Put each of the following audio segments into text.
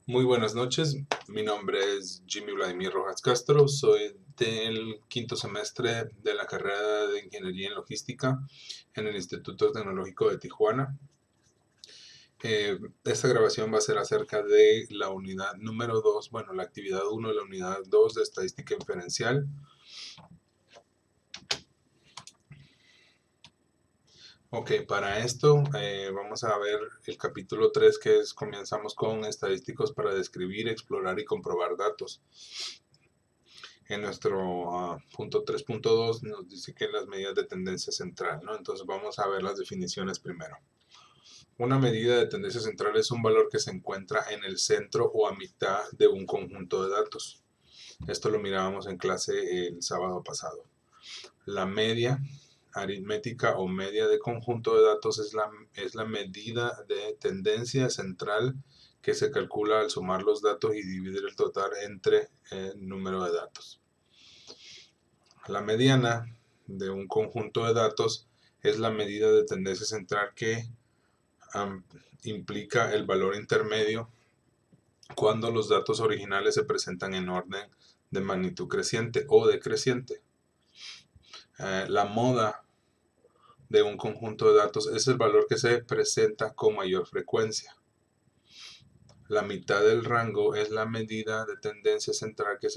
Muy buenas noches, mi nombre es Jimmy Vladimir Rojas Castro, soy del quinto semestre de la carrera de Ingeniería en Logística en el Instituto Tecnológico de Tijuana. Esta grabación va a ser acerca de la unidad número 2, bueno, la actividad 1 de la unidad 2 de Estadística Inferencial. Ok, para esto vamos a ver el capítulo 3 que es comenzamos con estadísticos para describir, explorar y comprobar datos. En nuestro punto 3.2 nos dice que las medidas de tendencia central, ¿no? Entonces vamos a ver las definiciones primero. Una medida de tendencia central es un valor que se encuentra en el centro o a mitad de un conjunto de datos. Esto lo mirábamos en clase el sábado pasado. La media aritmética o media de conjunto de datos es la medida de tendencia central que se calcula al sumar los datos y dividir el total entre el número de datos. La mediana de un conjunto de datos es la medida de tendencia central que implica el valor intermedio cuando los datos originales se presentan en orden de magnitud creciente o decreciente. La moda de un conjunto de datos es el valor que se presenta con mayor frecuencia. La mitad del rango es la medida de tendencia central que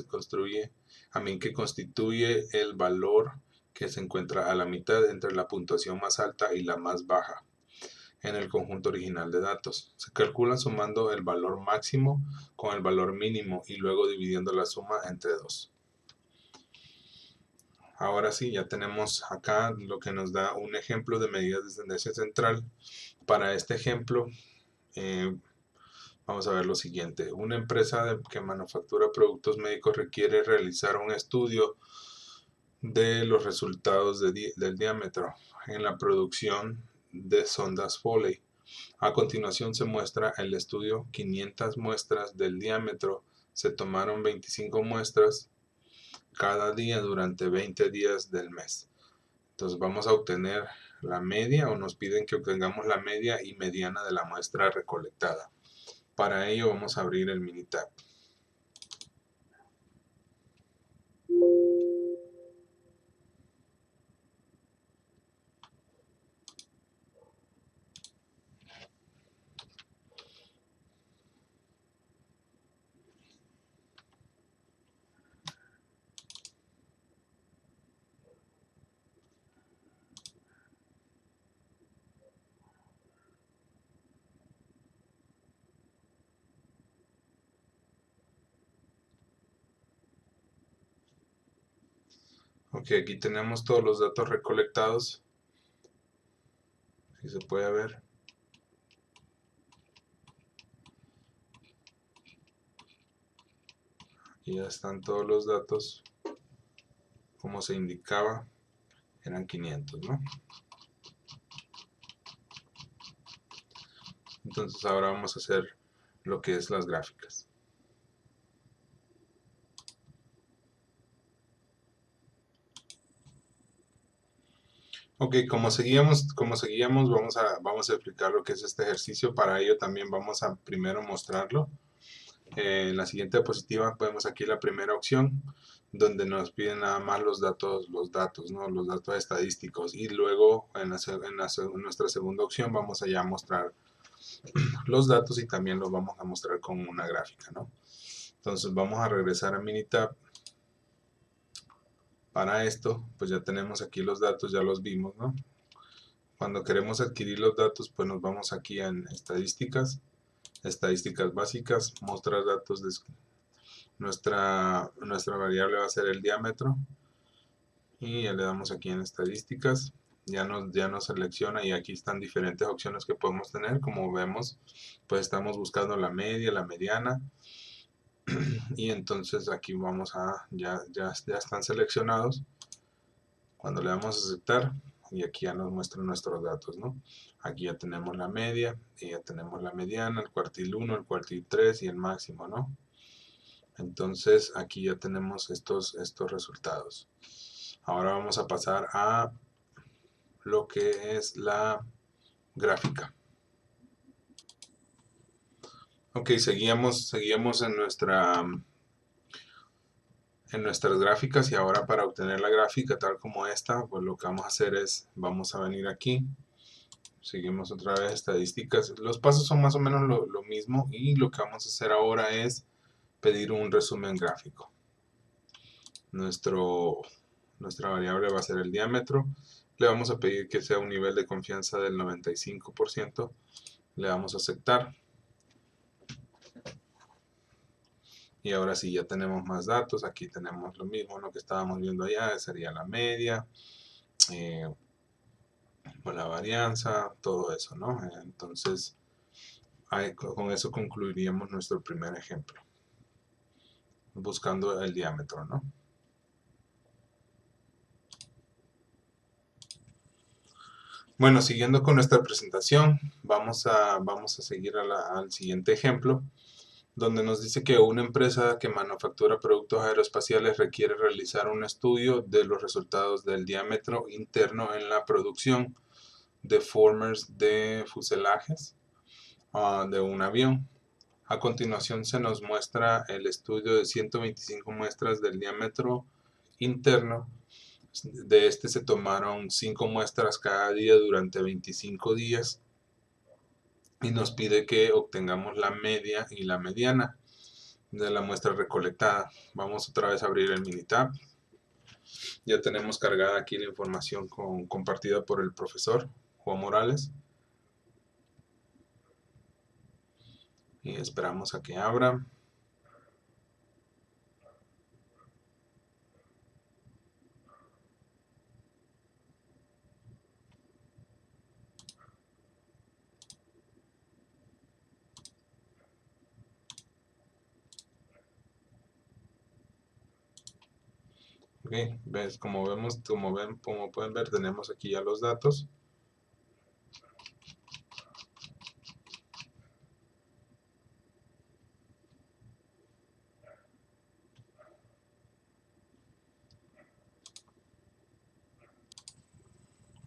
que constituye el valor que se encuentra a la mitad entre la puntuación más alta y la más baja en el conjunto original de datos. Se calcula sumando el valor máximo con el valor mínimo y luego dividiendo la suma entre 2. Ahora sí, ya tenemos acá lo que nos da un ejemplo de medidas de tendencia central. Para este ejemplo, vamos a ver lo siguiente. Una empresa que manufactura productos médicos requiere realizar un estudio de los resultados del diámetro en la producción de sondas Foley. A continuación se muestra el estudio 500 muestras del diámetro. Se tomaron 25 muestras cada día durante 20 días del mes. Entonces vamos a obtener la media o nos piden que obtengamos la media y mediana de la muestra recolectada. Para ello vamos a abrir el Minitab. Ok, aquí tenemos todos los datos recolectados. Si se puede ver. Aquí ya están todos los datos. Como se indicaba, eran 500, ¿no? Entonces ahora vamos a hacer lo que es las gráficas. Ok, como seguíamos, vamos a explicar lo que es este ejercicio. Para ello también vamos a primero mostrarlo. En la siguiente diapositiva vemos aquí la primera opción, donde nos piden nada más los datos, ¿no? Los datos estadísticos. Y luego en nuestra segunda opción vamos a ya mostrar los datos y también los vamos a mostrar con una gráfica, ¿no? Entonces vamos a regresar a Minitab. Para esto, pues ya tenemos aquí los datos, ya los vimos, ¿no? Cuando queremos adquirir los datos, pues nos vamos aquí en estadísticas, estadísticas básicas, mostrar datos de nuestra variable va a ser el diámetro y ya le damos aquí en estadísticas, ya nos selecciona y aquí están diferentes opciones que podemos tener. Como vemos, pues estamos buscando la media, la mediana y entonces aquí vamos a, ya están seleccionados. Cuando le damos a aceptar, y aquí ya nos muestra nuestros datos, ¿no? Aquí ya tenemos la media, y ya tenemos la mediana, el cuartil 1, el cuartil 3 y el máximo, ¿no? Entonces aquí ya tenemos estos resultados. Ahora vamos a pasar a lo que es la gráfica. Ok, seguíamos en nuestras gráficas, y ahora para obtener la gráfica tal como esta, pues lo que vamos a hacer es, vamos a venir aquí, seguimos otra vez estadísticas. Los pasos son más o menos lo mismo, y lo que vamos a hacer ahora es pedir un resumen gráfico. Nuestra variable va a ser el diámetro. Le vamos a pedir que sea un nivel de confianza del 95%. Le damos a aceptar. Y ahora sí, ya tenemos más datos. Aquí tenemos lo mismo, lo que estábamos viendo allá, sería la media, la varianza, todo eso, ¿no? Entonces, con eso concluiríamos nuestro primer ejemplo, buscando el diámetro, ¿no? Bueno, siguiendo con nuestra presentación, vamos a seguir al siguiente ejemplo, donde nos dice que una empresa que manufactura productos aeroespaciales requiere realizar un estudio de los resultados del diámetro interno en la producción de formers de fuselajes de un avión. A continuación se nos muestra el estudio de 125 muestras del diámetro interno. De este se tomaron 5 muestras cada día durante 25 días, y nos pide que obtengamos la media y la mediana de la muestra recolectada. Vamos otra vez a abrir el Minitab. Ya tenemos cargada aquí la información compartida por el profesor Juan Morales. Y esperamos a que abra. Ok, ¿ves? Como pueden ver, tenemos aquí ya los datos.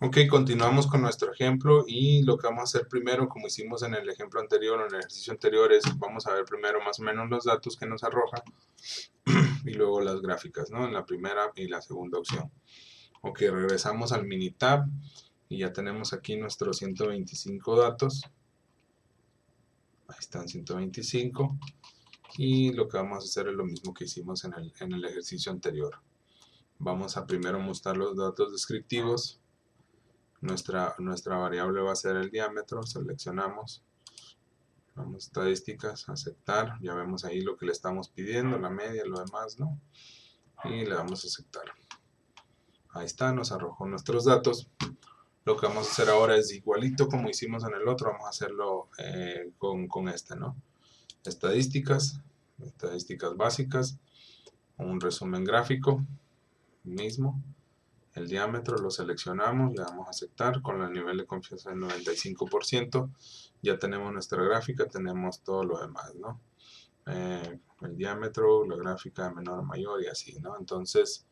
Ok, continuamos con nuestro ejemplo, y lo que vamos a hacer primero, como hicimos en el ejemplo anterior o en el ejercicio anterior, es vamos a ver primero más o menos los datos que nos arroja y luego las gráficas, ¿no? En la primera y la segunda opción. Ok, regresamos al Minitab y ya tenemos aquí nuestros 125 datos. Ahí están 125. Y lo que vamos a hacer es lo mismo que hicimos en el ejercicio anterior. Vamos a primero mostrar los datos descriptivos. Nuestra variable va a ser el diámetro. Seleccionamos. Vamos a estadísticas, aceptar. Ya vemos ahí lo que le estamos pidiendo, la media, lo demás, ¿no? Y le damos a aceptar. Ahí está, nos arrojó nuestros datos. Lo que vamos a hacer ahora es igualito como hicimos en el otro, vamos a hacerlo con este, ¿no? Estadísticas básicas, un resumen gráfico, mismo, el diámetro lo seleccionamos, le damos a aceptar con el nivel de confianza del 95%, ya tenemos nuestra gráfica, tenemos todo lo demás, ¿no? El diámetro, la gráfica de menor a mayor y así, ¿no? Entonces,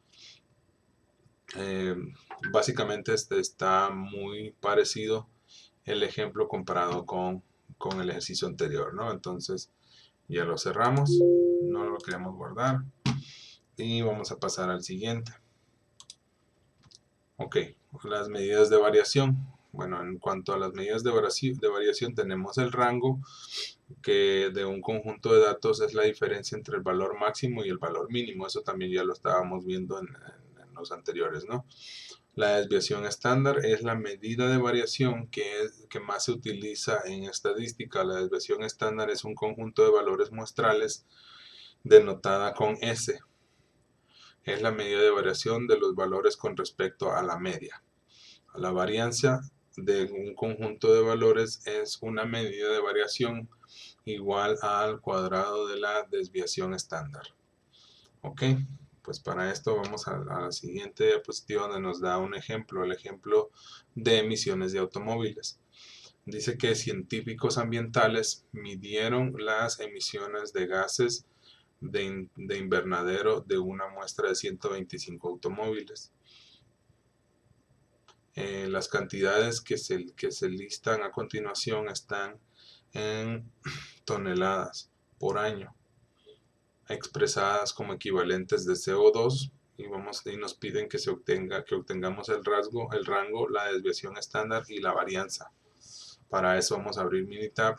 básicamente está muy parecido el ejemplo comparado con el ejercicio anterior, ¿no? Entonces ya lo cerramos, no lo queremos guardar y vamos a pasar al siguiente. Ok, las medidas de variación. Bueno, en cuanto a las medidas de variación tenemos el rango, que de un conjunto de datos es la diferencia entre el valor máximo y el valor mínimo. Eso también ya lo estábamos viendo en los anteriores, ¿no? La desviación estándar es la medida de variación que más se utiliza en estadística. La desviación estándar es un conjunto de valores muestrales denotada con S. Es la medida de variación de los valores con respecto a la media. La varianza de un conjunto de valores es una medida de variación igual al cuadrado de la desviación estándar. Ok, pues para esto vamos a la siguiente diapositiva, donde nos da un ejemplo, el ejemplo de emisiones de automóviles. Dice que científicos ambientales midieron las emisiones de gases de invernadero de una muestra de 125 automóviles. Las cantidades que se listan a continuación están en toneladas por año, expresadas como equivalentes de CO2, y nos piden que obtengamos el rango, la desviación estándar y la varianza. Para eso vamos a abrir Minitab.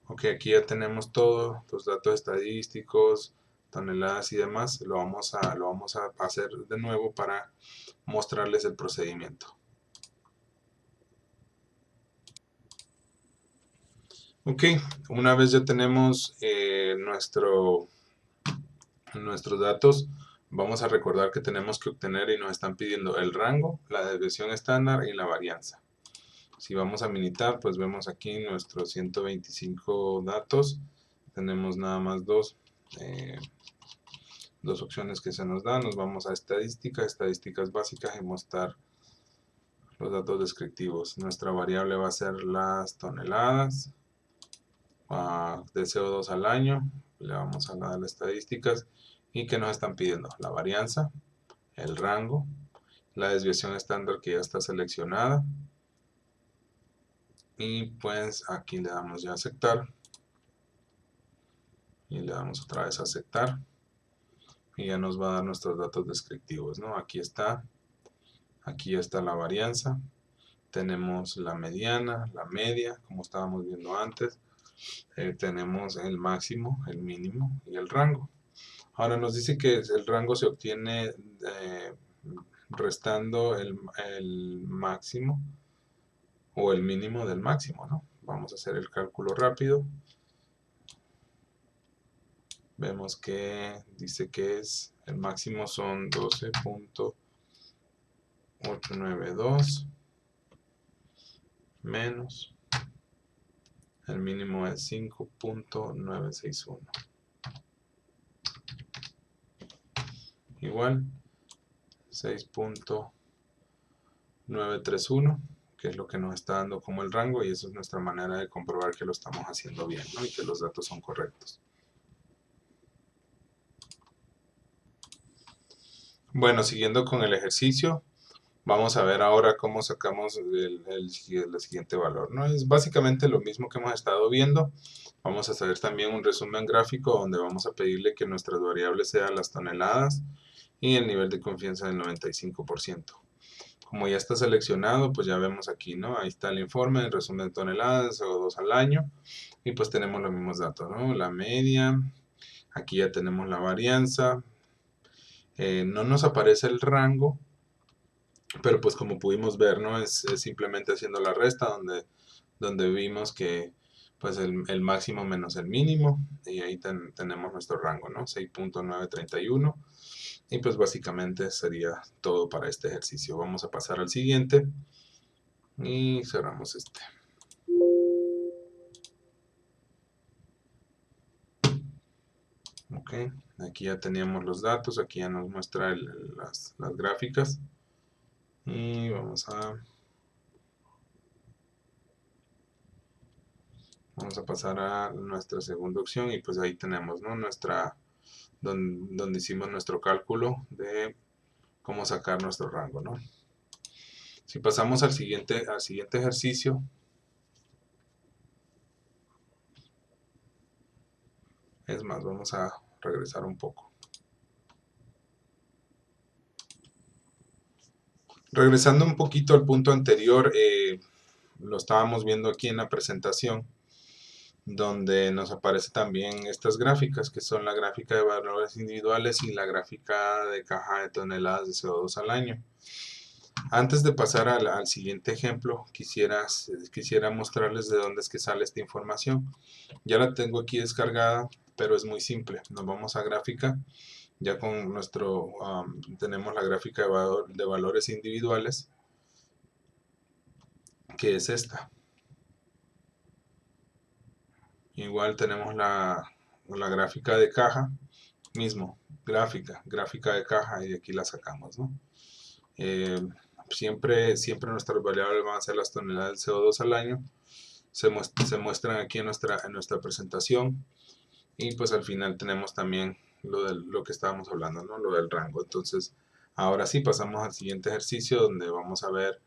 Ok, aquí ya tenemos todo, los datos estadísticos, toneladas y demás. Lo vamos a hacer de nuevo para mostrarles el procedimiento. Ok, una vez ya tenemos nuestros datos, vamos a recordar que tenemos que obtener y nos están pidiendo el rango, la desviación estándar y la varianza. Si vamos a Minitab, pues vemos aquí nuestros 125 datos. Tenemos nada más dos opciones que se nos dan. Nos vamos a estadísticas básicas y mostrar los datos descriptivos. Nuestra variable va a ser las toneladas de CO2 al año. Le vamos a dar las estadísticas y que nos están pidiendo la varianza, el rango, la desviación estándar que ya está seleccionada, y pues aquí le damos ya a aceptar y le damos otra vez a aceptar y ya nos va a dar nuestros datos descriptivos, ¿no? Aquí está la varianza, tenemos la mediana, la media, como estábamos viendo antes, tenemos el máximo, el mínimo y el rango. Ahora nos dice que el rango se obtiene restando el máximo o el mínimo del máximo, ¿no? Vamos a hacer el cálculo rápido. Vemos que dice que el máximo son 12.892 menos el mínimo es 5.961 igual 6.931, que es lo que nos está dando como el rango, y eso es nuestra manera de comprobar que lo estamos haciendo bien, ¿no? Y que los datos son correctos. Bueno, siguiendo con el ejercicio, vamos a ver ahora cómo sacamos el siguiente valor, ¿no? Es básicamente lo mismo que hemos estado viendo. Vamos a hacer también un resumen gráfico donde vamos a pedirle que nuestras variables sean las toneladas y el nivel de confianza del 95%. Como ya está seleccionado, pues ya vemos aquí, ¿no? Ahí está el informe, el resumen de toneladas, CO2 al año, y pues tenemos los mismos datos, ¿no? La media, aquí ya tenemos la varianza, no nos aparece el rango, pero pues como pudimos ver, ¿no? Es simplemente haciendo la resta donde vimos que pues el máximo menos el mínimo, y ahí tenemos nuestro rango, ¿no? 6.931, y pues básicamente sería todo para este ejercicio. Vamos a pasar al siguiente y cerramos este. Ok, aquí ya teníamos los datos, aquí ya nos muestra las gráficas, y vamos a pasar a nuestra segunda opción, y pues ahí tenemos, ¿no? Donde hicimos nuestro cálculo de cómo sacar nuestro rango, ¿no? Si pasamos al siguiente ejercicio, es más, vamos a regresar un poco. Regresando un poquito al punto anterior, lo estábamos viendo aquí en la presentación, donde nos aparece también estas gráficas, que son la gráfica de valores individuales y la gráfica de caja de toneladas de CO2 al año. Antes de pasar al siguiente ejemplo, quisiera mostrarles de dónde es que sale esta información. Ya la tengo aquí descargada, pero es muy simple. Nos vamos a gráfica, ya con tenemos la gráfica de valores individuales, que es esta. Igual tenemos la gráfica de caja, mismo, gráfica de caja, y de aquí la sacamos, ¿no? Siempre nuestras variables van a ser las toneladas de CO2 al año. se muestran aquí en nuestra presentación. Y pues al final tenemos también lo que estábamos hablando, ¿no? Lo del rango. Entonces, ahora sí pasamos al siguiente ejercicio donde vamos a ver,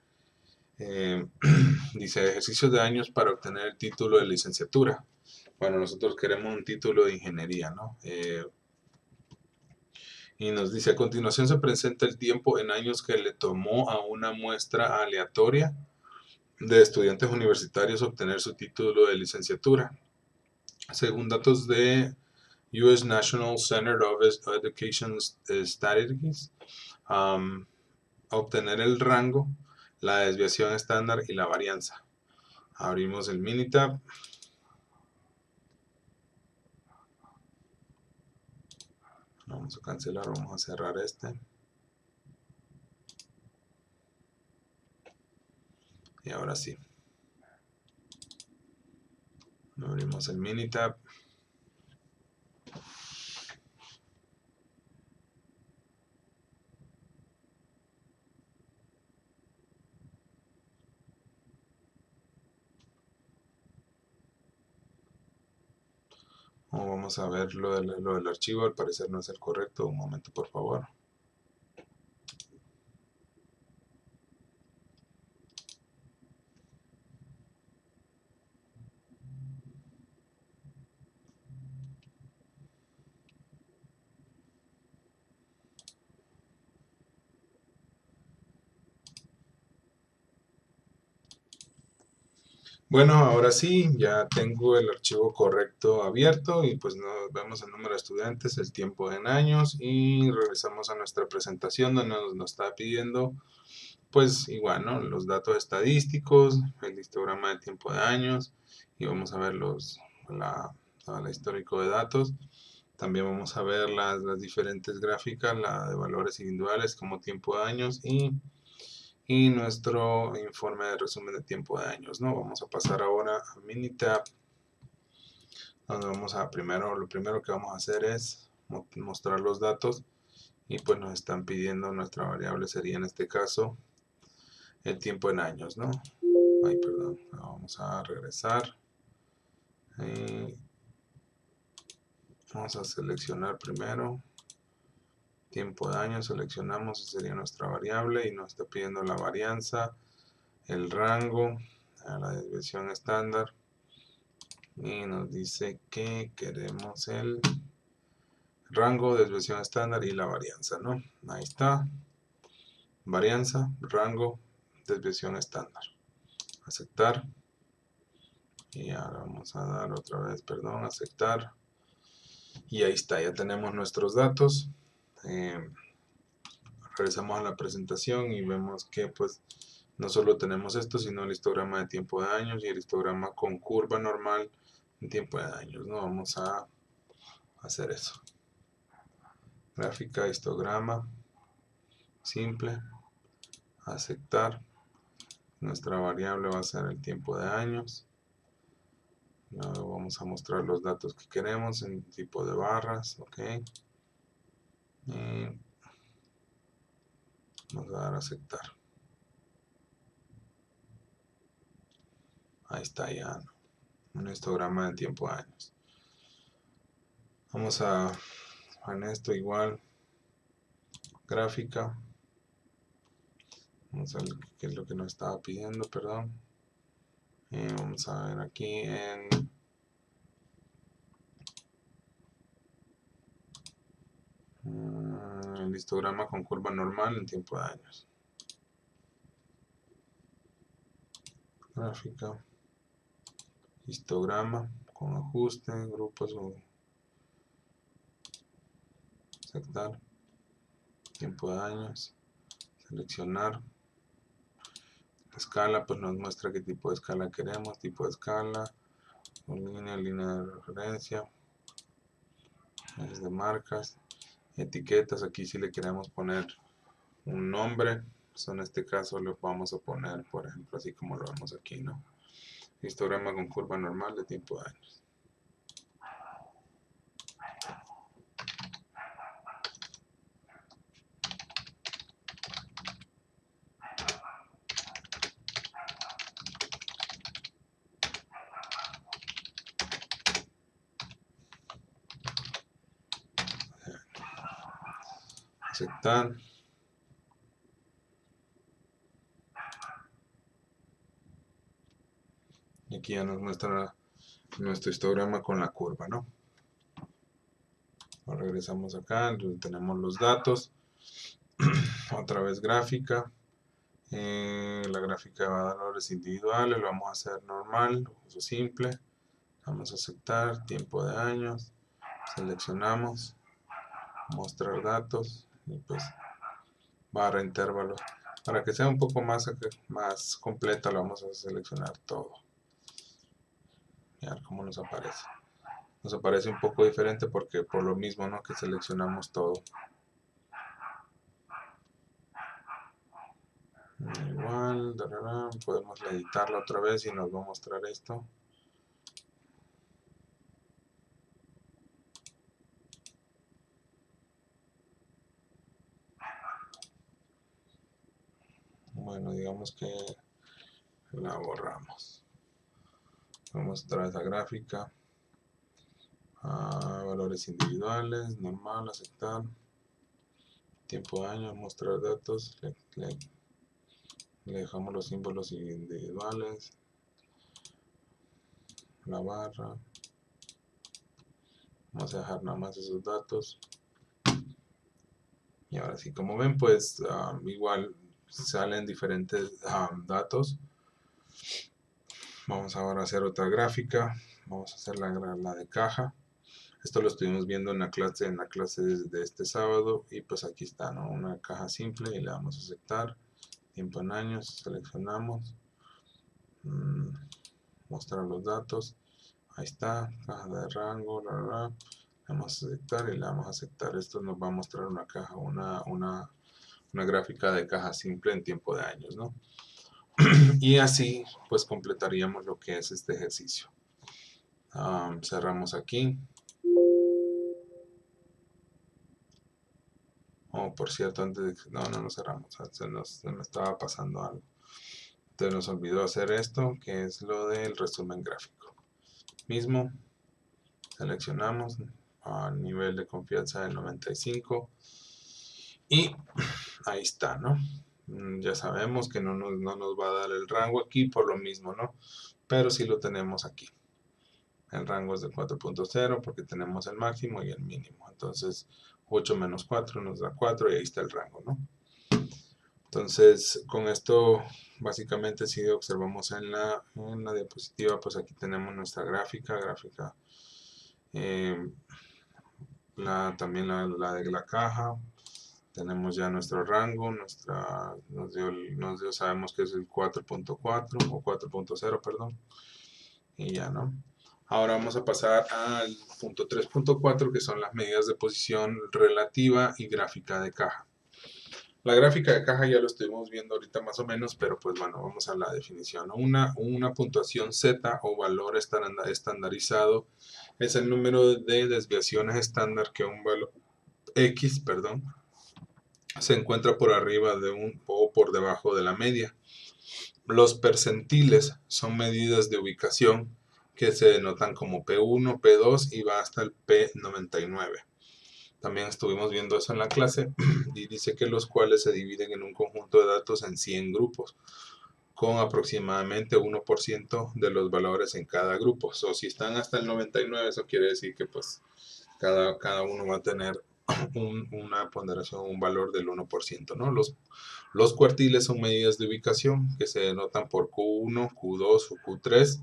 dice ejercicios de años para obtener el título de licenciatura. Bueno, nosotros queremos un título de ingeniería, ¿no? Y nos dice, a continuación se presenta el tiempo en años que le tomó a una muestra aleatoria de estudiantes universitarios obtener su título de licenciatura. Según datos de US National Center of Education Statistics, obtener el rango, la desviación estándar y la varianza. Abrimos el Minitab. Vamos a cancelar, vamos a cerrar este. Y ahora sí. Abrimos el Minitab. Vamos a ver lo del archivo, al parecer no es el correcto. Un momento, por favor. Bueno, ahora sí, ya tengo el archivo correcto abierto y pues vemos el número de estudiantes, el tiempo en años y regresamos a nuestra presentación donde nos está pidiendo pues igual, ¿no? Los datos estadísticos, el histograma de tiempo de años y vamos a ver la histórico de datos. También vamos a ver las diferentes gráficas, la de valores individuales como tiempo de años y nuestro informe de resumen de tiempo de años, ¿no? Vamos a pasar ahora a Minitab, donde lo primero que vamos a hacer es mostrar los datos y pues nos están pidiendo nuestra variable sería en este caso el tiempo en años, ¿no? Ay, perdón, vamos a regresar y vamos a seleccionar primero tiempo de años, seleccionamos, esa sería nuestra variable y nos está pidiendo la varianza, el rango, la desviación estándar y nos dice que queremos el rango, desviación estándar y la varianza, ¿no? Ahí está, varianza, rango, desviación estándar, aceptar y ahora vamos a dar otra vez, perdón, aceptar y ahí está, ya tenemos nuestros datos. Regresamos a la presentación y vemos que pues no solo tenemos esto, sino el histograma de tiempo de años y el histograma con curva normal en tiempo de años, ¿no? Vamos a hacer eso. Gráfica, histograma, simple, aceptar. Nuestra variable va a ser el tiempo de años. Luego vamos a mostrar los datos que queremos en tipo de barras, ok. Y vamos a dar a aceptar. Ahí está ya, ¿no? Un histograma de tiempo de años. Vamos a en esto igual, gráfica. Vamos a ver qué es lo que nos estaba pidiendo, perdón. Vamos a ver aquí en el histograma con curva normal en tiempo de años. Gráfica, histograma con ajuste, grupos o aceptar, tiempo de años, seleccionar. Escala pues nos muestra qué tipo de escala queremos, tipo de escala, línea de referencia, es de marcas, etiquetas, aquí si le queremos poner un nombre, pues en este caso le vamos a poner, por ejemplo, así como lo vemos aquí, ¿no? Histograma con curva normal de tiempo de años. aceptar. Y aquí ya nos muestra nuestro histograma con la curva, ¿no? Ahora regresamos acá, entonces tenemos los datos. Otra vez gráfica. La gráfica de valores individuales, lo vamos a hacer normal, uso simple. Vamos a aceptar, tiempo de años. Seleccionamos, mostrar datos. Y pues barra intervalos. Para que sea un poco más completa, lo vamos a seleccionar todo. Y a ver cómo nos aparece. Nos aparece un poco diferente porque por lo mismo, ¿no?, que seleccionamos todo. Igual, podemos editarla otra vez y nos va a mostrar esto. Bueno, digamos que la borramos. Vamos a mostrar esa gráfica. Valores individuales, normal, aceptar. Tiempo de año, mostrar datos. Le dejamos los símbolos individuales. La barra. Vamos a dejar nada más esos datos. Y ahora sí, como ven, pues igual salen diferentes datos. Vamos ahora a hacer otra gráfica. Vamos a hacer la de caja. Esto lo estuvimos viendo en la clase de este sábado. Y pues aquí está, ¿no?, una caja simple y le damos a aceptar. Tiempo en años, seleccionamos. Mostrar los datos. Ahí está, caja de rango, le vamos a aceptar y le damos a aceptar. Esto nos va a mostrar una caja, una gráfica de caja simple en tiempo de años, ¿no? Y así pues completaríamos lo que es este ejercicio. Cerramos aquí. Oh, por cierto, antes de que... No cerramos, se me estaba pasando algo. Entonces nos olvidó hacer esto, que es lo del resumen gráfico. Mismo, seleccionamos a nivel de confianza del 95 y ahí está, ¿no? Ya sabemos que no nos va a dar el rango aquí por lo mismo, ¿no? Pero sí lo tenemos aquí. El rango es de 4.0 porque tenemos el máximo y el mínimo. Entonces 8 menos 4 nos da 4 y ahí está el rango, ¿no? Entonces con esto básicamente, si observamos en la diapositiva, pues aquí tenemos nuestra gráfica. También la de la caja. Tenemos ya nuestro rango, sabemos que es el 4.4 o 4.0, perdón. Y ya, ¿no? Ahora vamos a pasar al punto 3.4, que son las medidas de posición relativa y gráfica de caja. La gráfica de caja ya lo estuvimos viendo ahorita más o menos, pero pues bueno, vamos a la definición. Una puntuación Z o valor estandarizado es el número de desviaciones estándar que un valor X, se encuentra por arriba de o por debajo de la media. Los percentiles son medidas de ubicación que se denotan como P1, P2 y va hasta el P99. También estuvimos viendo eso en la clase y dice que los cuales se dividen en un conjunto de datos en 100 grupos con aproximadamente 1% de los valores en cada grupo. Si están hasta el 99, eso quiere decir que pues cada uno va a tener una ponderación, un valor del 1%, ¿no? Los cuartiles son medidas de ubicación que se denotan por Q1, Q2 o Q3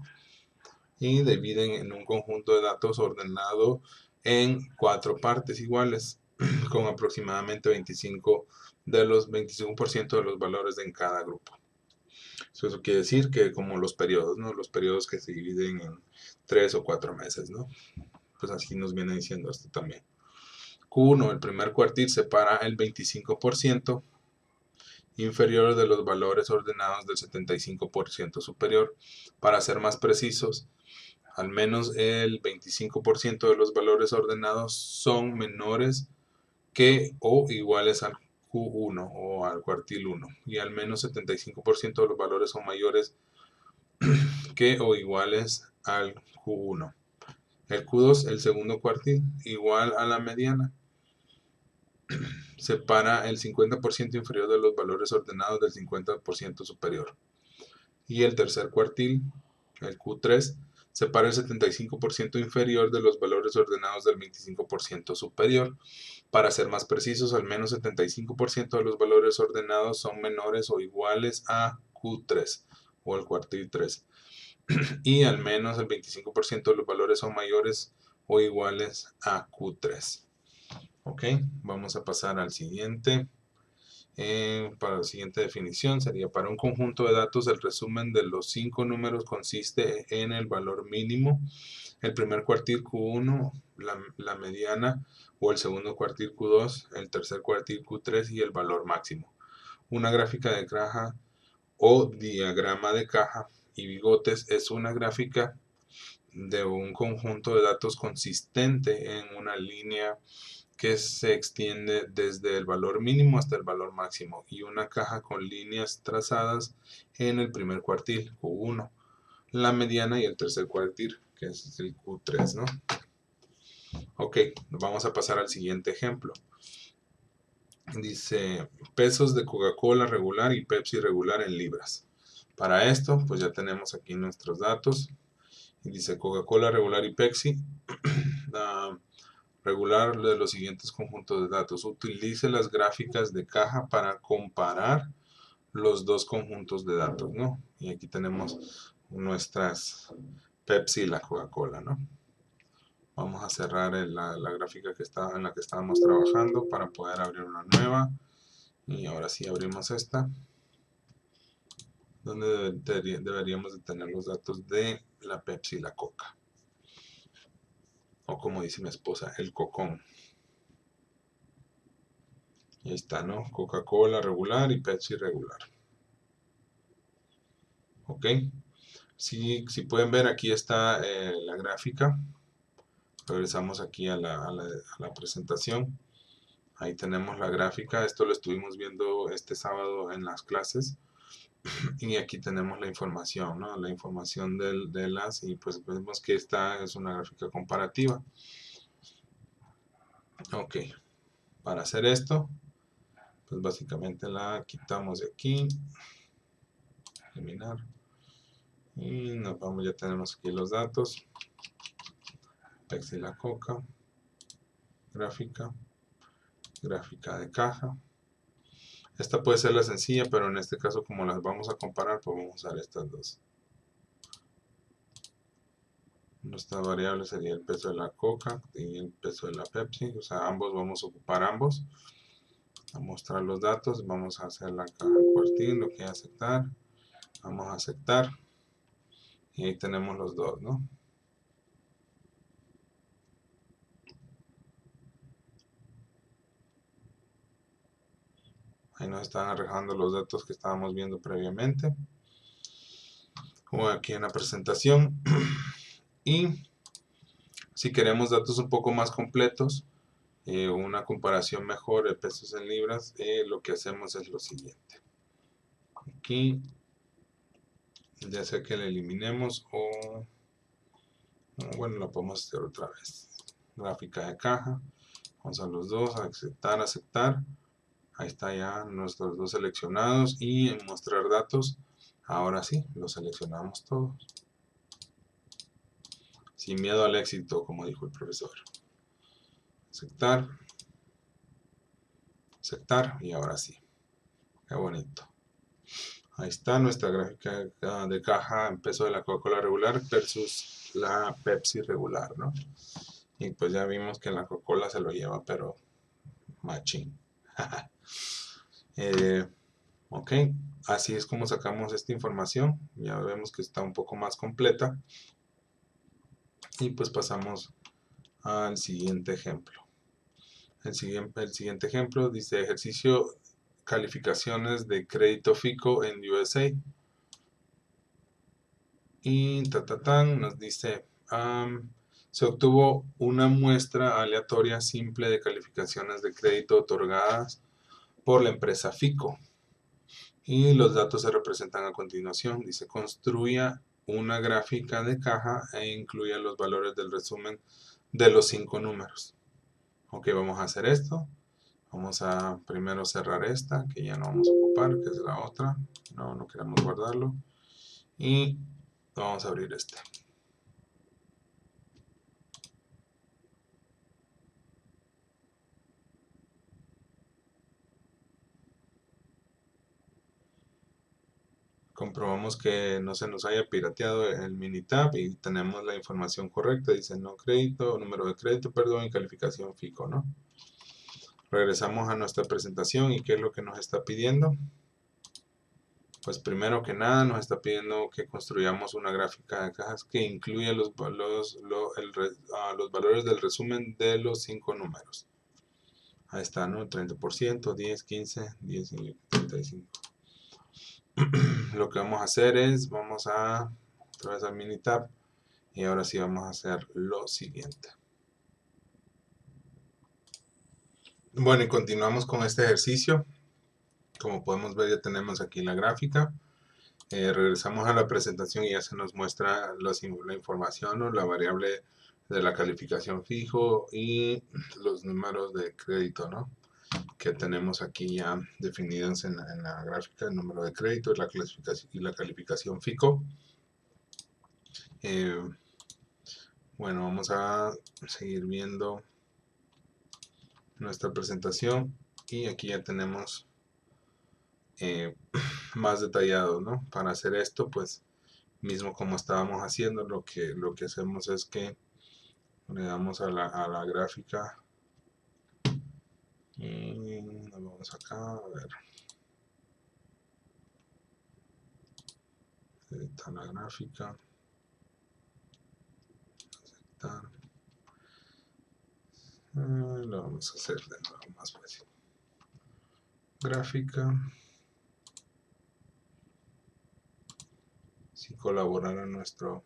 y dividen en un conjunto de datos ordenado en 4 partes iguales con aproximadamente 25% de los valores en cada grupo. Eso quiere decir que como los periodos, ¿no? Los periodos que se dividen en 3 o 4 meses, ¿no? Pues así nos viene diciendo esto también. Q1, el primer cuartil, separa el 25% inferior de los valores ordenados del 75% superior. Para ser más precisos, al menos el 25% de los valores ordenados son menores que o iguales al Q1 o al cuartil 1 y al menos 75% de los valores son mayores que o iguales al Q1. El Q2, el segundo cuartil, igual a la mediana. separa el 50% inferior de los valores ordenados del 50% superior. Y el tercer cuartil, el Q3, separa el 75% inferior de los valores ordenados del 25% superior. Para ser más precisos, al menos 75% de los valores ordenados son menores o iguales a Q3 o el cuartil 3. Y al menos el 25% de los valores son mayores o iguales a Q3. Ok, vamos a pasar al siguiente. Para la siguiente definición sería: para un conjunto de datos, el resumen de los 5 números consiste en el valor mínimo, el primer cuartil Q1, la mediana o el segundo cuartil Q2, el tercer cuartil Q3 y el valor máximo. Una gráfica de caja o diagrama de caja y bigotes es una gráfica de un conjunto de datos consistente en una línea que se extiende desde el valor mínimo hasta el valor máximo, y una caja con líneas trazadas en el primer cuartil, Q1, la mediana y el tercer cuartil, que es el Q3, ¿no? Ok, vamos a pasar al siguiente ejemplo. Dice pesos de Coca-Cola regular y Pepsi regular en libras. Para esto, pues ya tenemos aquí nuestros datos. Y dice Coca-Cola regular y Pepsi regular de los siguientes conjuntos de datos. Utilice las gráficas de caja para comparar los dos conjuntos de datos, ¿no? Y aquí tenemos nuestras Pepsi y la Coca-Cola, ¿no? Vamos a cerrar la gráfica en la que estábamos trabajando para poder abrir una nueva. Y ahora sí abrimos esta, donde deberíamos de tener los datos de la Pepsi y la Coca. O como dice mi esposa, el cocón. Y ahí está, ¿no? Coca-Cola regular y Pepsi regular. Ok. Si pueden ver, aquí está la gráfica. Regresamos aquí a la presentación. Ahí tenemos la gráfica. Esto lo estuvimos viendo este sábado en las clases. Y aquí tenemos la información, ¿no? La información de las, y pues vemos que esta es una gráfica comparativa. Ok. Para hacer esto, pues básicamente la quitamos de aquí. Eliminar. Y nos vamos, ya tenemos aquí los datos. Pepsi y la Coca. Gráfica de caja. Esta puede ser la sencilla, pero en este caso, como las vamos a comparar, pues vamos a usar estas dos. Nuestra variable sería el peso de la Coca y el peso de la Pepsi. O sea, ambos vamos a ocupar ambos. A mostrar los datos, vamos a hacer la caja cuartil, lo que es aceptar. Vamos a aceptar. Y ahí tenemos los dos, ¿no? Ahí nos están arrojando los datos que estábamos viendo previamente, como aquí en la presentación. Y si queremos datos un poco más completos, una comparación mejor de pesos en libras, lo que hacemos es lo siguiente. Aquí, ya sea que la eliminemos o bueno, lo podemos hacer otra vez. Gráfica de caja, vamos a los dos, aceptar, aceptar. Ahí está ya nuestros dos seleccionados, y en mostrar datos, ahora sí, los seleccionamos todos. Sin miedo al éxito, como dijo el profesor. Aceptar. Aceptar, y ahora sí. Qué bonito. Ahí está nuestra gráfica de caja en peso de la Coca-Cola regular versus la Pepsi regular, ¿no? Y pues ya vimos que la Coca-Cola se lo lleva, pero machín. Ok, así es como sacamos esta información. Ya vemos que está un poco más completa. Y pues pasamos al siguiente ejemplo. El siguiente ejemplo dice ejercicio calificaciones de crédito FICO en USA. Y nos dice se obtuvo una muestra aleatoria simple de calificaciones de crédito otorgadas por la empresa FICO. Y los datos se representan a continuación. Dice construya una gráfica de caja e incluya los valores del resumen de los 5 números. Ok, vamos a hacer esto. Vamos a primero cerrar esta, que ya no vamos a ocupar, que es la otra. No queremos guardarlo. Y vamos a abrir este. Comprobamos que no se nos haya pirateado el Minitab y tenemos la información correcta. Dice no crédito, número de crédito, perdón, y calificación FICO, ¿no? Regresamos a nuestra presentación y ¿qué es lo que nos está pidiendo? Pues primero que nada nos está pidiendo que construyamos una gráfica de cajas que incluya los valores del resumen de los 5 números. Ahí está, ¿no? 30%, 10, 15, 10 y 35. Lo que vamos a hacer es, vamos a otra vez al Minitab y ahora sí vamos a hacer lo siguiente. Bueno, y continuamos con este ejercicio. Como podemos ver, ya tenemos aquí la gráfica. Regresamos a la presentación y ya se nos muestra la información o la variable de la calificación fijo y los números de crédito, ¿no? Que tenemos aquí ya definidos en la gráfica, el número de crédito y la calificación FICO. Bueno, vamos a seguir viendo nuestra presentación y aquí ya tenemos más detallado, ¿no? Para hacer esto, pues mismo como estábamos haciendo, lo que hacemos es que le damos a la gráfica y nos vamos acá, a ver, está la gráfica, aceptar, lo vamos a hacer de nuevo más fácil, gráfica, si colaborara nuestro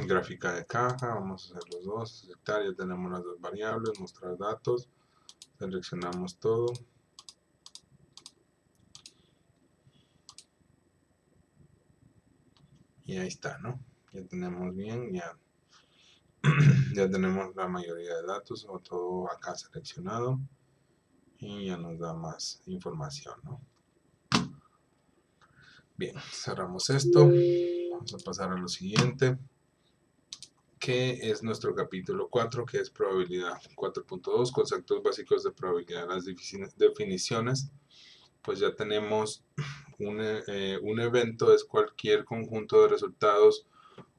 gráfica de caja, vamos a hacer los dos, aceptar, ya tenemos las dos variables, mostrar datos, seleccionamos todo. Y ahí está, ¿no? Ya tenemos bien, ya tenemos la mayoría de datos o todo acá seleccionado y ya nos da más información, ¿no? Bien, cerramos esto, vamos a pasar a lo siguiente, que es nuestro capítulo 4, que es probabilidad 4.2, conceptos básicos de probabilidad. Las definiciones, pues ya tenemos un evento, es cualquier conjunto de resultados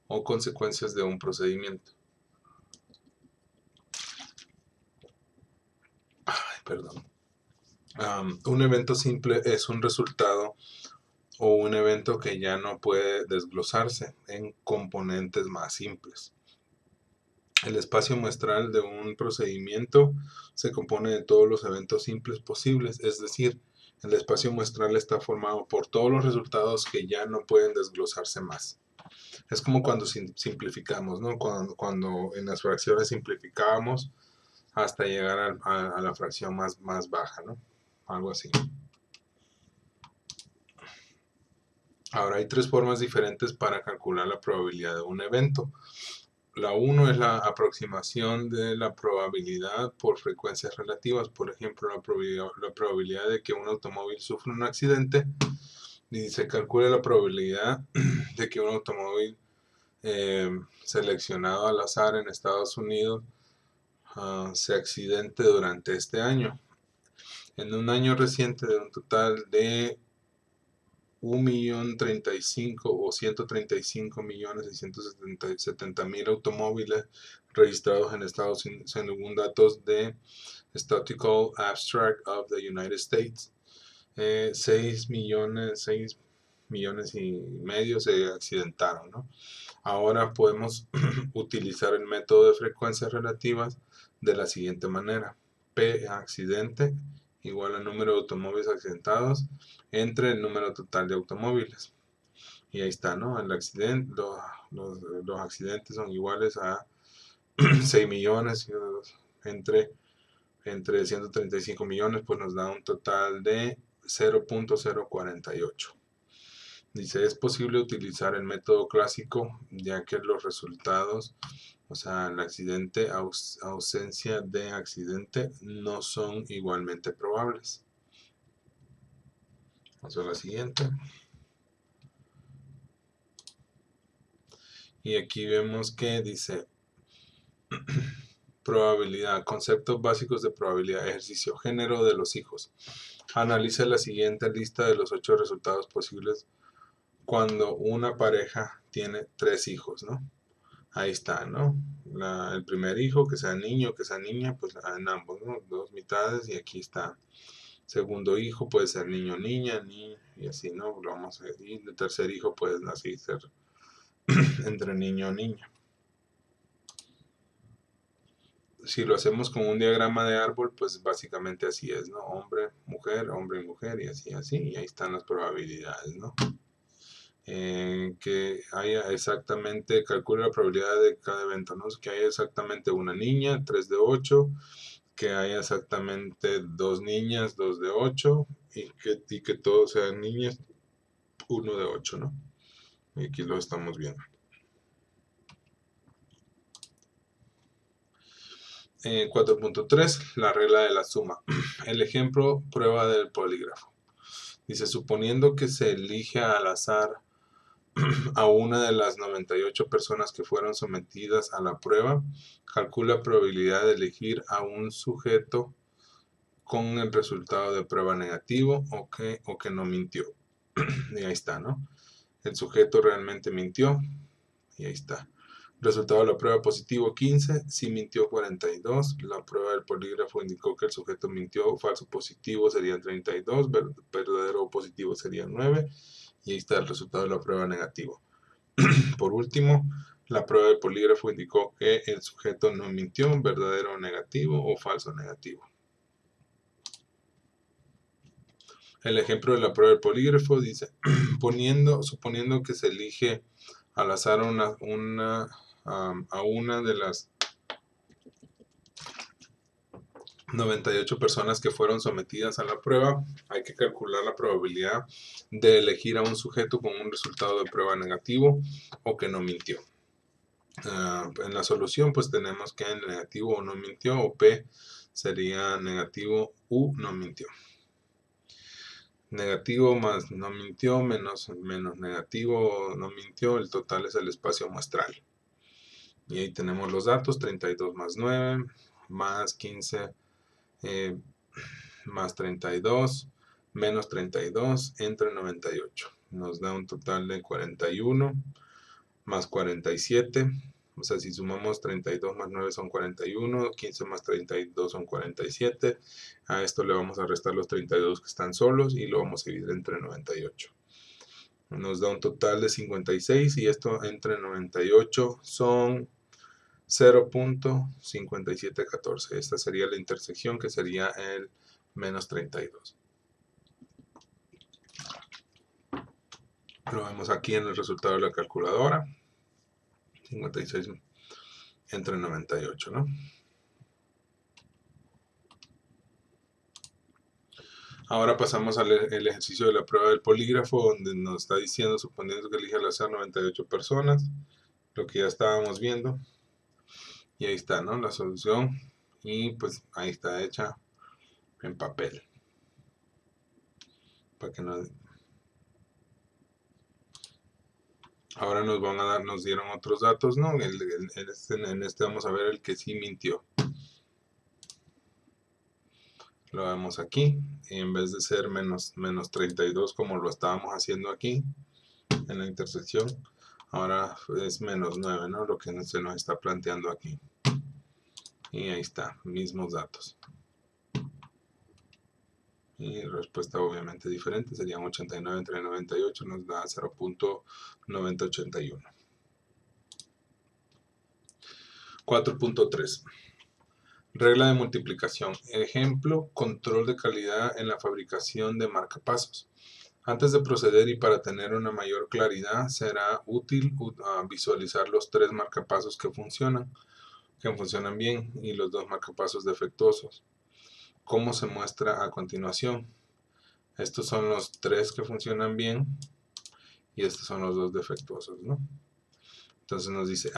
o consecuencias de un procedimiento. Ay, perdón. Un evento simple es un resultado o un evento que ya no puede desglosarse en componentes más simples. El espacio muestral de un procedimiento se compone de todos los eventos simples posibles, es decir, el espacio muestral está formado por todos los resultados que ya no pueden desglosarse más. Es como cuando simplificamos, ¿no? Cuando en las fracciones simplificábamos hasta llegar a la fracción más baja, ¿no? Algo así. Ahora hay tres formas diferentes para calcular la probabilidad de un evento. La 1 es la aproximación de la probabilidad por frecuencias relativas. Por ejemplo, la probabilidad de que un automóvil sufra un accidente, y se calcula la probabilidad de que un automóvil seleccionado al azar en Estados Unidos se accidente durante este año. En un año reciente, de un total de 1.035.000 o 135.670.000 automóviles registrados en Estados Unidos, según datos de Statistical Abstract of the United States. 6 millones y medio se accidentaron, ¿no? Ahora podemos utilizar el método de frecuencias relativas de la siguiente manera. P accidente igual al número de automóviles accidentados entre el número total de automóviles. Y ahí está, ¿no? El accidente, los accidentes son iguales a 6 millones entre 135 millones, pues nos da un total de 0.048. Dice, es posible utilizar el método clásico ya que los resultados, o sea, el accidente, ausencia de accidente, no son igualmente probables. Vamos a la siguiente. Y aquí vemos que dice probabilidad, conceptos básicos de probabilidad, ejercicio, género de los hijos. Analiza la siguiente lista de los 8 resultados posibles cuando una pareja tiene 3 hijos, ¿no? Ahí está, ¿no? El primer hijo, que sea niño, que sea niña, pues en ambos, ¿no? 2 mitades, y aquí está. Segundo hijo puede ser niño, niña, y así, ¿no? Lo vamos a ver. Y el tercer hijo puede así ser entre niño o niña. Si lo hacemos con un diagrama de árbol, pues básicamente así es, ¿no? Hombre, hombre y mujer, y así, y ahí están las probabilidades, ¿no? Que haya exactamente, calcula la probabilidad de cada evento, ¿no? Que haya exactamente una niña, 3 de 8, que haya exactamente 2 niñas, 2 de 8, y que todos sean niñas, 1 de 8, ¿no? Y aquí lo estamos viendo. 4.3, la regla de la suma. El ejemplo, prueba del polígrafo. Dice, suponiendo que se elige al azar a una de las 98 personas que fueron sometidas a la prueba, calcula la probabilidad de elegir a un sujeto con el resultado de prueba negativo o que no mintió. Y ahí está, ¿no? El sujeto realmente mintió, y ahí está. Resultado de la prueba positivo 15, sí mintió 42, la prueba del polígrafo indicó que el sujeto mintió, falso positivo serían 32, verdadero positivo serían 9, y ahí está el resultado de la prueba negativo. Por último, la prueba del polígrafo indicó que el sujeto no mintió, verdadero negativo o falso negativo. El ejemplo de la prueba del polígrafo dice, suponiendo que se elige al azar a una de las 98 personas que fueron sometidas a la prueba, hay que calcular la probabilidad de elegir a un sujeto con un resultado de prueba negativo o que no mintió. En la solución pues tenemos que el negativo o no mintió, o P sería negativo U no mintió. Negativo más no mintió menos negativo no mintió, el total es el espacio muestral. Y ahí tenemos los datos, 32 más 9, más 15, más 32, menos 32, entre 98. Nos da un total de 41, más 47. O sea, si sumamos 32 más 9 son 41, 15 más 32 son 47. A esto le vamos a restar los 32 que están solos y lo vamos a dividir entre 98. Nos da un total de 56 y esto entre 98 son 0.5714. Esta sería la intersección, que sería el menos 32. Lo vemos aquí en el resultado de la calculadora. 56 entre 98, ¿no? Ahora pasamos al ejercicio de la prueba del polígrafo, donde nos está diciendo, suponiendo que elige al azar 98 personas, lo que ya estábamos viendo. Y ahí está, ¿no? La solución. Y pues ahí está hecha en papel. Para que no... Ahora nos dieron otros datos, ¿no? En este vamos a ver el que sí mintió. Lo vemos aquí. Y en vez de ser menos 32 como lo estábamos haciendo aquí, en la intersección, ahora es menos 9, ¿no? Lo que se nos está planteando aquí. Y ahí está, mismos datos. Y respuesta obviamente diferente, serían 89 entre 98, nos da 0.9081. 4.3. Regla de multiplicación. Ejemplo, control de calidad en la fabricación de marcapasos. Antes de proceder y para tener una mayor claridad, será útil visualizar los 3 marcapasos que funcionan bien, y los 2 marcapasos defectuosos. ¿Cómo se muestra a continuación? Estos son los 3 que funcionan bien y estos son los dos defectuosos, ¿no? Entonces nos dice,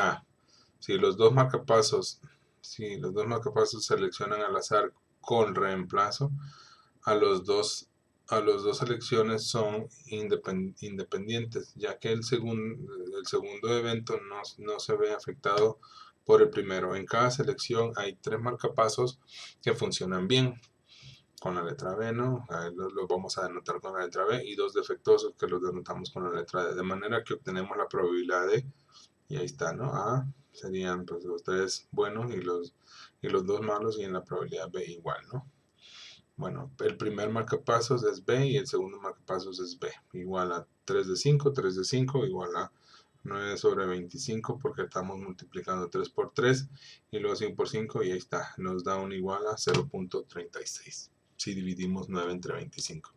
si los dos marcapasos seleccionan al azar con reemplazo, a los dos selecciones son independientes, ya que el segundo evento no se ve afectado por el primero. En cada selección hay 3 marcapasos que funcionan bien con la letra B, ¿no? Los vamos a denotar con la letra B, y 2 defectuosos que los denotamos con la letra D, de manera que obtenemos la probabilidad de, y ahí está, ¿no? A serían pues los 3 buenos y los 2 malos, y en la probabilidad B igual, ¿no? Bueno, el primer marcapasos es B y el segundo marcapasos es B, igual a 3 de 5, 3 de 5, igual a 9 sobre 25, porque estamos multiplicando 3 por 3 y luego 5 por 5, y ahí está, nos da un igual a 0.36 si dividimos 9 entre 25.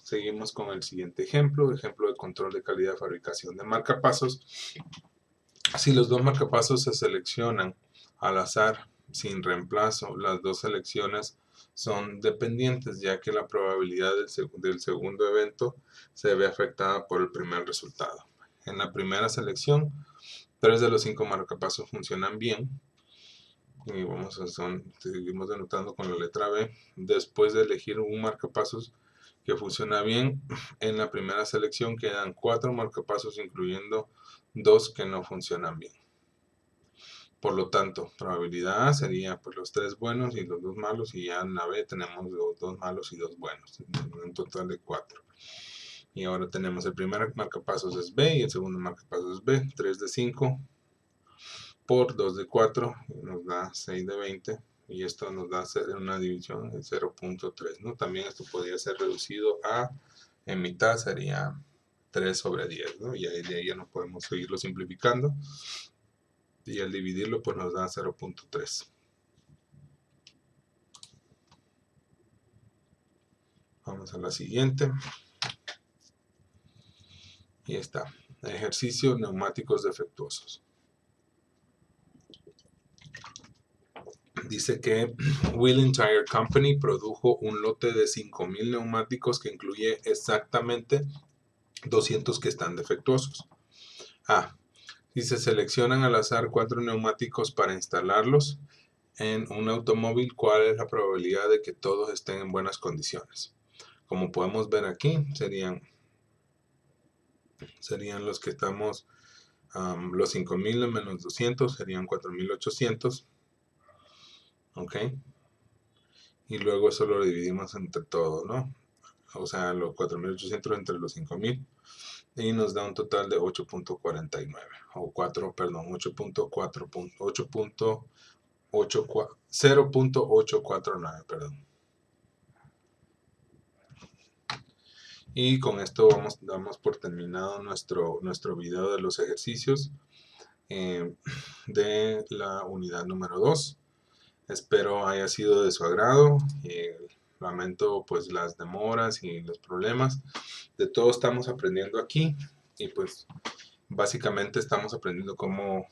Seguimos con el siguiente ejemplo de control de calidad de fabricación de marcapasos. Si los dos marcapasos se seleccionan al azar sin reemplazo, las dos selecciones son dependientes, ya que la probabilidad del segundo evento se ve afectada por el primer resultado. En la primera selección, 3 de los 5 marcapasos funcionan bien, y seguimos denotando con la letra B. Después de elegir un marcapasos que funciona bien, en la primera selección quedan 4 marcapasos, incluyendo 2 que no funcionan bien. Por lo tanto, probabilidad A sería pues los 3 buenos y los 2 malos, y ya en la B tenemos los 2 malos y 2 buenos, un total de 4. Y ahora tenemos el primer marcapasos es B y el segundo marcapasos es B. 3 de 5 por 2 de 4 nos da 6 de 20, y esto nos da una división de 0.3, ¿no? También esto podría ser reducido a, en mitad sería 3 sobre 10, ¿no? Y de ahí ya no podemos seguirlo simplificando, y al dividirlo pues nos da 0.3. Vamos a la siguiente. Y está. Ejercicio: neumáticos defectuosos. Dice que Whelen Tire Company produjo un lote de 5,000 neumáticos que incluye exactamente 200 que están defectuosos. Si se seleccionan al azar 4 neumáticos para instalarlos en un automóvil, ¿cuál es la probabilidad de que todos estén en buenas condiciones? Como podemos ver aquí, serían los que estamos, los 5,000 menos 200 serían 4,800. ¿Ok? Y luego eso lo dividimos entre todo, ¿no? O sea, los 4,800 entre los 5,000, y nos da un total de 8.49, o 0.849, perdón. Y con esto damos por terminado nuestro video de los ejercicios de la unidad número 2. Espero haya sido de su agrado. Lamento pues las demoras y los problemas. De todo estamos aprendiendo aquí, y pues básicamente estamos aprendiendo cómo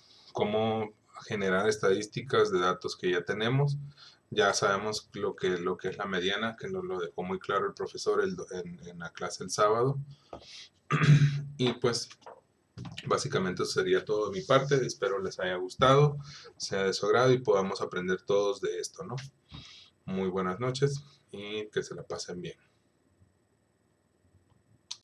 generar estadísticas de datos que ya tenemos. Ya sabemos lo que es la mediana, que nos lo dejó muy claro el profesor en la clase el sábado. Y pues básicamente eso sería todo de mi parte. Espero les haya gustado, sea de su agrado, y podamos aprender todos de esto, ¿no? Muy buenas noches y que se la pasen bien.